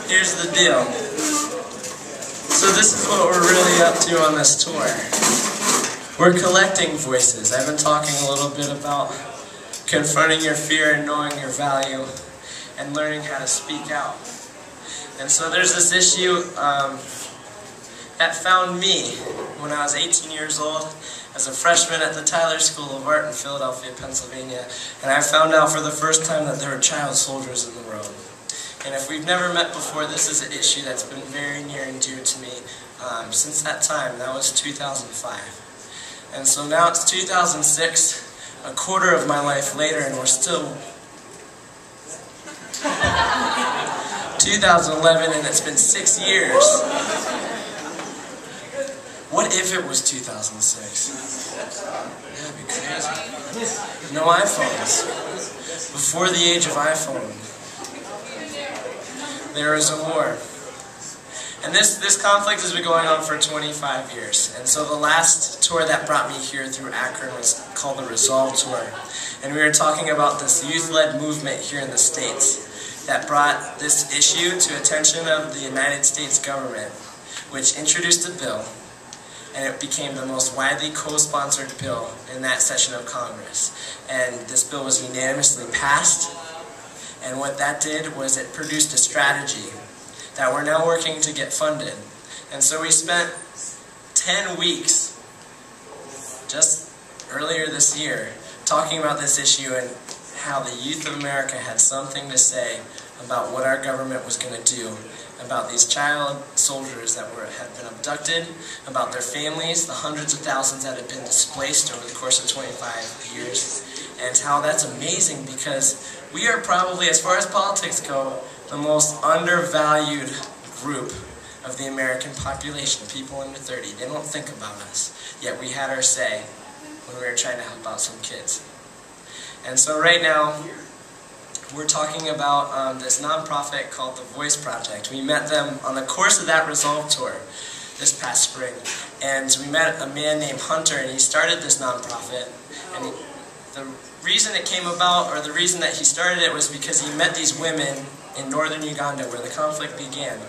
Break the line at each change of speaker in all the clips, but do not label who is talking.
Here's the deal. So this is what we're really up to on this tour. We're collecting voices. I've been talking a little bit about confronting your fear and knowing your value and learning how to speak out. And so there's this issue that found me when I was 18 years old as a freshman at the Tyler School of Art in Philadelphia, Pennsylvania. And I found out for the first time that there were child soldiers in the world. And if we've never met before, this is an issue that's been very near and dear to me since that time. That was 2005. And so now it's 2006, a quarter of my life later, and we're still 2011, and it's been 6 years. What if it was 2006? That'd be crazy. No iPhones. Before the age of iPhone, there is a war. And this conflict has been going on for 25 years. And so the last tour that brought me here through Akron was called the Resolve Tour. And we were talking about this youth-led movement here in the States that brought this issue to attention of the United States government, which introduced a bill, and it became the most widely co-sponsored bill in that session of Congress. And this bill was unanimously passed, and what that did was it produced a strategy that we're now working to get funded. And so we spent 10 weeks, just earlier this year, talking about this issue and how the youth of America had something to say about what our government was going to do about these child soldiers that had been abducted, about their families, the hundreds of thousands that had been displaced over the course of 25 years, and how that's amazing because we are probably, as far as politics go, the most undervalued group of the American population, people under 30. They don't think about us, yet we had our say when we were trying to help out some kids. And so right now, we're talking about this nonprofit called the Voice Project. We met them on the course of that Resolve tour this past spring. And we met a man named Hunter, and he started this nonprofit. And the reason it came about, or the reason that he started it, was because he met these women in northern Uganda where the conflict began.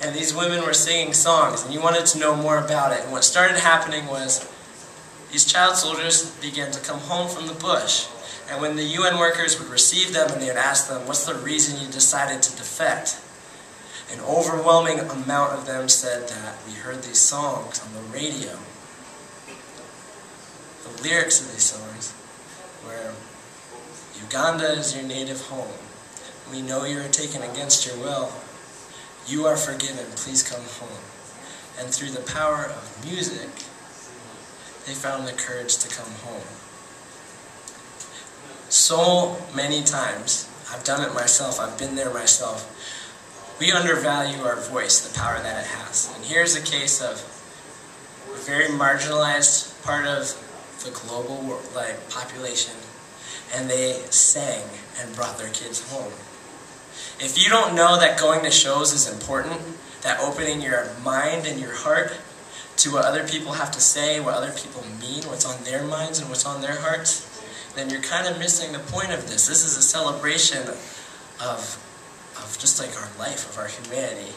And these women were singing songs, and he wanted to know more about it. And what started happening was these child soldiers began to come home from the bush. And when the UN workers would receive them and they would ask them, what's the reason you decided to defect? An overwhelming amount of them said that we heard these songs on the radio. The lyrics of these songs were, Uganda is your native home. We know you are taken against your will. You are forgiven, please come home. And through the power of music, they found the courage to come home. So many times, I've done it myself, I've been there myself, we undervalue our voice, the power that it has. And here's a case of a very marginalized part of the global population, and they sang and brought their kids home. If you don't know that going to shows is important, that opening your mind and your heart to what other people have to say, what other people mean, what's on their minds and what's on their hearts, then you're kind of missing the point of this. This is a celebration of just like our life, of our humanity.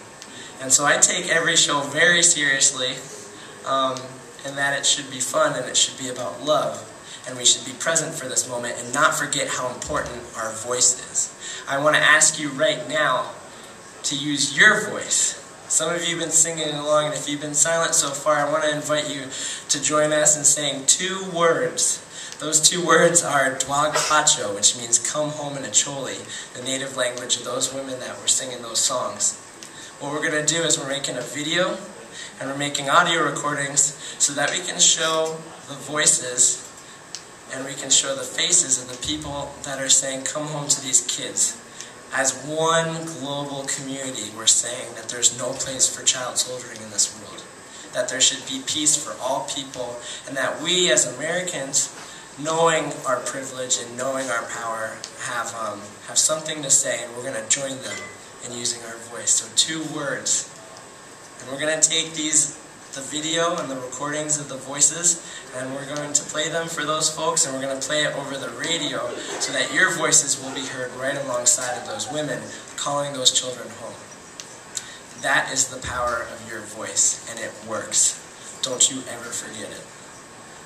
And so I take every show very seriously, and that it should be fun and it should be about love. And we should be present for this moment and not forget how important our voice is. I want to ask you right now to use your voice. Some of you have been singing along, and if you've been silent so far, I want to invite you to join us in saying 2 words. Those 2 words are Dwog, which means come home in Acholi, the native language of those women that were singing those songs. What we're going to do is we're making a video, and we're making audio recordings so that we can show the voices and we can show the faces of the people that are saying come home to these kids. As one global community, we're saying that there's no place for child soldiering in this world, that there should be peace for all people, and that we as Americans, knowing our privilege and knowing our power, have something to say, and we're going to join them in using our voice. So 2 words. And we're going to take the video and the recordings of the voices, and we're going to play them for those folks, and we're going to play it over the radio so that your voices will be heard right alongside of those women calling those children home. that is the power of your voice, and it works. Don't you ever forget it.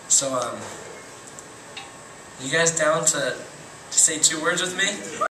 So, you guys down to say 2 words with me?